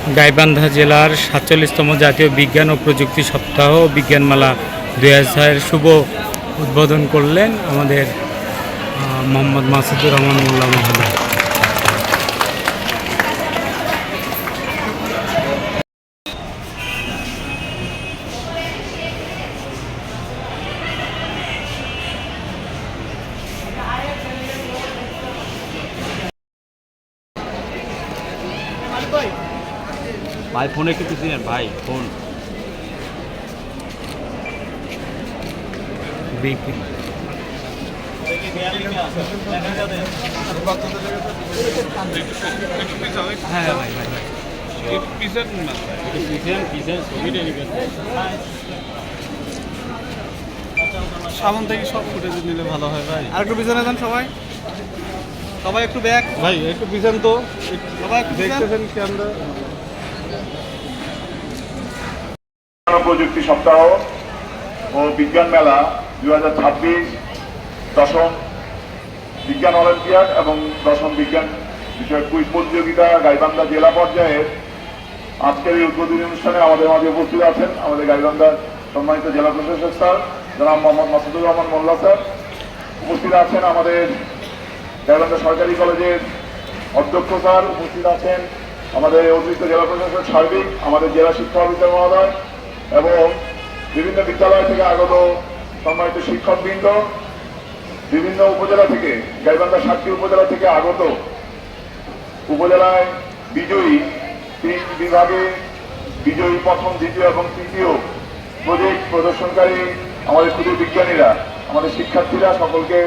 গাইবান্ধা জেলার ৪৭তম জাতীয় বিজ্ঞান ও প্রযুক্তি সপ্তাহ বিজ্ঞান মেলা ২০০০ শুভ উদ্বোধন করলেন আমাদের মোহাম্মদ মাসুদুর রহমান মোল্লা মহোদয়। ভাই ফোনে একটু দিলেন ভাই ফোন হ্যাঁ ভাই ভাই ভাই সামন থেকে সব ফুটেজ নিলে ভালো হয় ভাই। আর একটু পিছনে যান সবাই, সবাই একটু ব্যাক ভাই, একটু পিছন তো সবাই একটু দেখতেছেন ক্যামেরা। প্রযুক্তি সপ্তাহ ও বিজ্ঞান মেলা 2026 দশম বিজ্ঞান অলিম্পিয়াড এবং দশম বিজ্ঞান বিষয়ক কুইজ প্রতিযোগিতা গাইবান্ধা জেলা পর্যায়ের আজকের এই উদ্বোধনী অনুষ্ঠানে আমাদের মাঝে উপস্থিত আছেন আমাদের গাইবান্ধার সম্মানিত জেলা প্রশাসক স্যার জনাব মোহাম্মদ মাসুদুর রহমান মোল্লা স্যার। উপস্থিত আছেন আমাদের গাইবান্ধা সরকারি কলেজের অধ্যক্ষ স্যার। উপস্থিত আছেন আমাদের অতিরিক্ত জেলা প্রশাসক সার্বিক, আমাদের জেলা শিক্ষা অফিসার মহোদয় এবং বিভিন্ন বিদ্যালয় থেকে আগত সম্মানিত শিক্ষকবৃন্দ, বিভিন্ন উপজেলা থেকে গাইবান্ধা 7টি উপজেলা থেকে আগত উপজেলায় বিজয়ী 3 বিভাগে বিজয়ী প্রথম, দ্বিতীয় এবং তৃতীয় প্রজেক্ট প্রদর্শনকারী আমাদের ক্ষুদ্র বিজ্ঞানীরা, আমাদের শিক্ষার্থীরা, সকলকে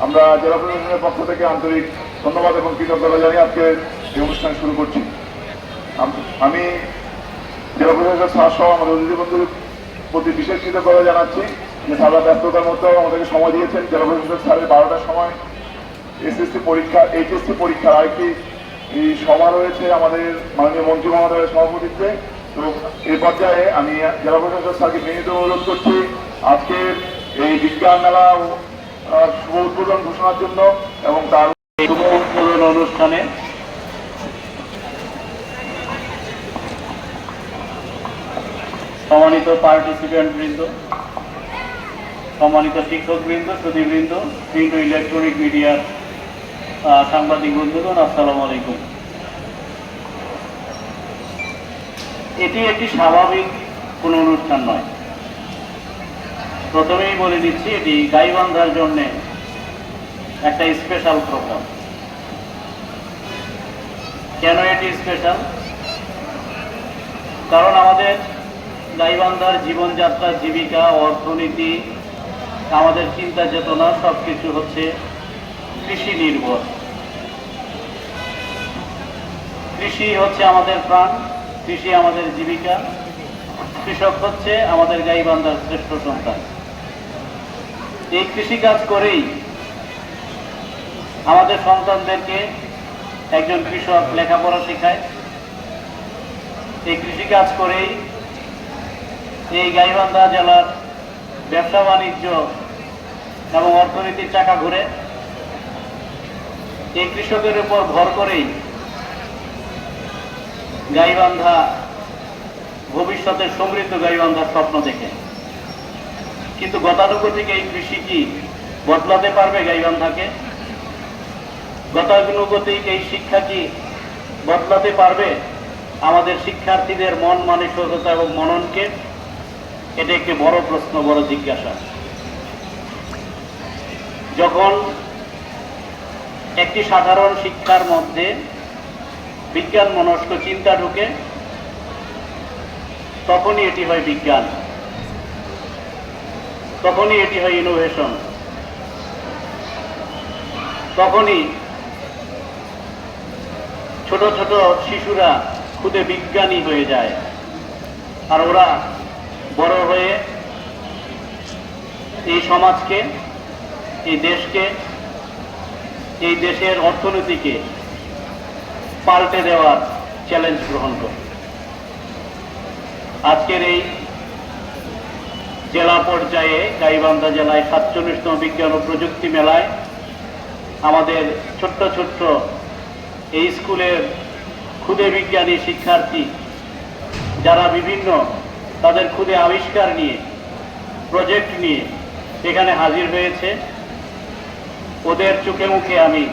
আমরা জেলা প্রশাসনের পক্ষ থেকে আন্তরিক ধন্যবাদ এবং কৃতজ্ঞতা জানিয়ে আজকে এই অনুষ্ঠান শুরু করছি। আমি জেলা প্রশাসক স্যার সহ আমাদের অতিথি বন্ধুর প্রতি বিশেষ কৃতজ্ঞতা জানাচ্ছি যে সারা ব্যস্ততার মধ্যেও আমাদেরকে সময় দিয়েছেন। জেলা প্রশাসক স্যারের 12টার সময় এসএসসি পরীক্ষা, এইচএসসি পরীক্ষার আরেকটি এই সভা রয়েছে আমাদের মাননীয় মন্ত্রী মহোদয়ের সভাপতিত্বে। তো এই পর্যায়ে আমি জেলা প্রশাসক স্যারকে বিনীত অনুরোধ করছি আজকের এই বিজ্ঞান মেলা শুভ উদ্বোধন ঘোষণার জন্য এবং তার শুভ উদ্বোধন অনুষ্ঠানে সম্মানিত পার্টিসিপেন্ট বৃন্দ, সম্মানিত শিক্ষক বৃন্দ, সুধীবৃন্দ, প্রিন্ট ও ইলেকট্রনিক মিডিয়ার সাংবাদিক বন্ধুগণ, আসসালামু আলাইকুম। এটি একটি স্বাভাবিক কোনো অনুষ্ঠান নয়। প্রথমেই বলে দিচ্ছি, এটি গাইবান্ধার জন্য একটা স্পেশাল প্রোগ্রাম। কেন এটি স্পেশাল? কারণ আমাদের গাইবান্ধার জীবনযাত্রা, জীবিকা, অর্থনীতি, আমাদের চিন্তা চেতনা সবকিছু হচ্ছে কৃষি নির্ভর। কৃষি হচ্ছে আমাদের প্রাণ, কৃষি আমাদের জীবিকা, কৃষক হচ্ছে আমাদের গাইবান্ধার শ্রেষ্ঠ সন্তান। এই কৃষিকাজ করেই আমাদের সন্তানদেরকে একজন কৃষক লেখাপড়া শেখায়। এই কৃষিকাজ করেই এই গাইবান্ধা জেলার ব্যবসা বাণিজ্য এবং অর্থনীতির চাকা ঘুরে। এই কৃষকের উপর ভর করেই গাইবান্ধা ভবিষ্যতের সমৃদ্ধ গাইবান্ধার স্বপ্ন দেখে। কিন্তু গতানুগতিক এই কৃষি কি বদলাতে পারবে গাইবান্ধাকে? গতানুগতিক এই শিক্ষা কি বদলাতে পারবে আমাদের শিক্ষার্থীদের মন মানসিকতা এবং মননকে? এটা একটি বড় প্রশ্ন, বড় জিজ্ঞাসা। যখন একটি সাধারণ শিক্ষার মধ্যে বিজ্ঞান মনস্ক চিন্তা ঢুকে, তখনই এটি হয় বিজ্ঞান, তখনই এটি হয় ইনোভেশন, তখনই ছোট ছোট শিশুরা খুদে বিজ্ঞানী হয়ে যায়। আর ওরা বড় হয়ে এই সমাজকে, এই দেশকে, এই দেশের অর্থনীতিকে পাল্টে দেওয়ার চ্যালেঞ্জ গ্রহণ করে। আজকের এই জেলা পর্যায়ে গাইবান্ধা জেলায় ৪৭তম বিজ্ঞান ও প্রযুক্তি মেলায় আমাদের ছোট্ট ছোট্ট এই স্কুলের ক্ষুদে বিজ্ঞানী শিক্ষার্থী যারা বিভিন্ন তাদের ক্ষুদে আবিষ্কার নিয়ে প্রজেক্ট নিয়ে এখানে হাজির হয়েছে, ওদের চোখে মুখে আমি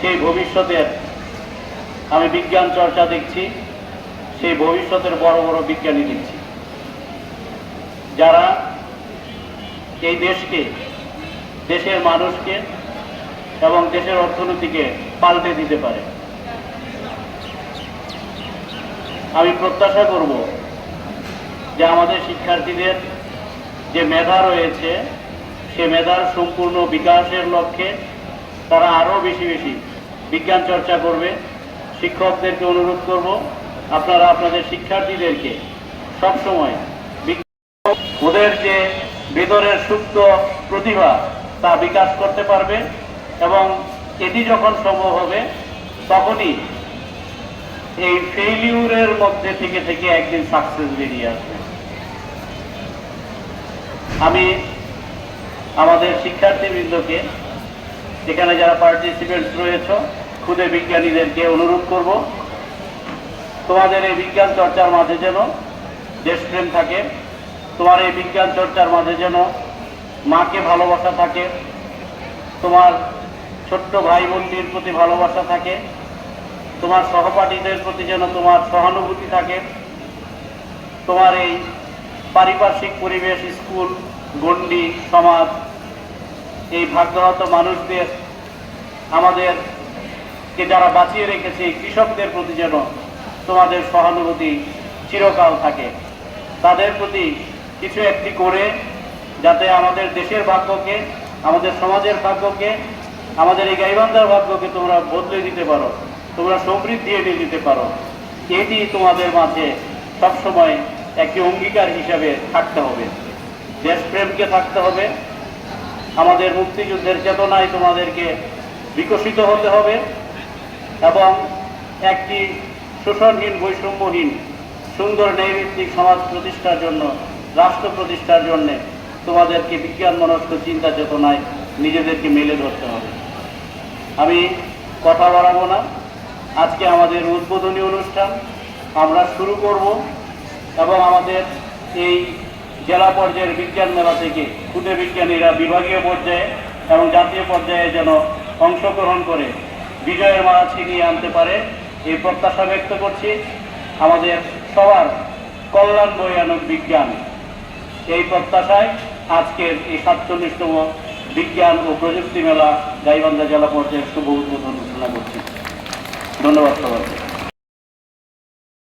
সেই ভবিষ্যতের বিজ্ঞান চর্চা দেখছি, সেই ভবিষ্যতের বড় বড় বিজ্ঞানী দেখছি, যারা এই দেশকে, দেশের মানুষকে এবং দেশের অর্থনীতিকে পাল্টে দিতে পারে। আমি প্রত্যাশা করব যে আমাদের শিক্ষার্থীদের যে মেধা রয়েছে সে মেধার সম্পূর্ণ বিকাশের লক্ষ্যে তারা আরও বেশি বেশি বিজ্ঞান চর্চা করবে। শিক্ষকদেরকে অনুরোধ করব, আপনারা আপনাদের শিক্ষার্থীদেরকে সবসময় ওদের যে ভেতরের সুপ্ত প্রতিভা তা বিকাশ করতে পারবে এবং এটি যখন সম্ভব হবে তখনই এই ফেইলিউরের মধ্যে থেকে থেকে একদিন সাকসেস বেরিয়ে আসবে। আমি আমাদের শিক্ষার্থীবৃন্দকে, এখানে যারা পার্টিসিপেন্টস রয়েছে, ক্ষুদে বিজ্ঞানীদেরকে অনুরোধ করব, তোমাদের এই বিজ্ঞান চর্চার মাঝে যেন দেশপ্রেম থাকে, তোমার এই বিজ্ঞান চর্চার মাঝে যেন মাকে ভালোবাসা থাকে, তোমার ছোট্ট ভাই বোনটির প্রতি ভালোবাসা থাকে, তোমার সহপাঠীদের প্রতি যেন তোমার সহানুভূতি থাকে, তোমার এই পারিপার্শ্বিক পরিবেশ, স্কুল, গণ্ডি, সমাজ, এই ভাগ্যহত মানুষদের, আমাদেরকে যারা বাঁচিয়ে রেখেছে এই কৃষকদের প্রতি যেন তোমাদের সহানুভূতি চিরকাল থাকে। তাদের প্রতি কিছু একটি করে যাতে আমাদের দেশের ভাগ্যকে, আমাদের সমাজের ভাগ্যকে, আমাদের এই গাইবান্ধার ভাগ্যকে তোমরা বদলে দিতে পারো, তোমরা সমৃদ্ধি এনে দিতে পারো, এটি তোমাদের মাঝে সবসময় একটি অঙ্গীকার হিসাবে থাকতে হবে। দেশপ্রেমকে থাকতে হবে, আমাদের মুক্তিযুদ্ধের চেতনায় তোমাদেরকে বিকশিত হতে হবে এবং একটি শোষণহীন, বৈষম্যহীন, সুন্দর ন্যায়ভিত্তিক সমাজ প্রতিষ্ঠার জন্য, রাষ্ট্র প্রতিষ্ঠার জন্য তোমাদেরকে বিজ্ঞান মনস্ক চিন্তা চেতনায় নিজেদেরকে মেলে ধরতে হবে। আমি কথা বাড়াবো না, আজকে আমাদের উদ্বোধনী অনুষ্ঠান আমরা শুরু করব এবং আমাদের এই জেলা পর্যায়ের বিজ্ঞান মেলা থেকে ক্ষুদে বিজ্ঞানীরা বিভাগীয় পর্যায়ে এবং জাতীয় পর্যায়ে যেন অংশগ্রহণ করে বিজয়ের মালা ছিনিয়ে আনতে পারে এই প্রত্যাশা ব্যক্ত করছি। আমাদের সবার কল্যাণ বয়ে আনুক বিজ্ঞান, এই প্রত্যাশায় আজকের এই ৪৭তম বিজ্ঞান ও প্রযুক্তি মেলা গাইবান্ধা জেলা পর্যায়ের শুভ উদ্বোধন ঘোষণা করছি। ধন্যবাদ সবাইকে।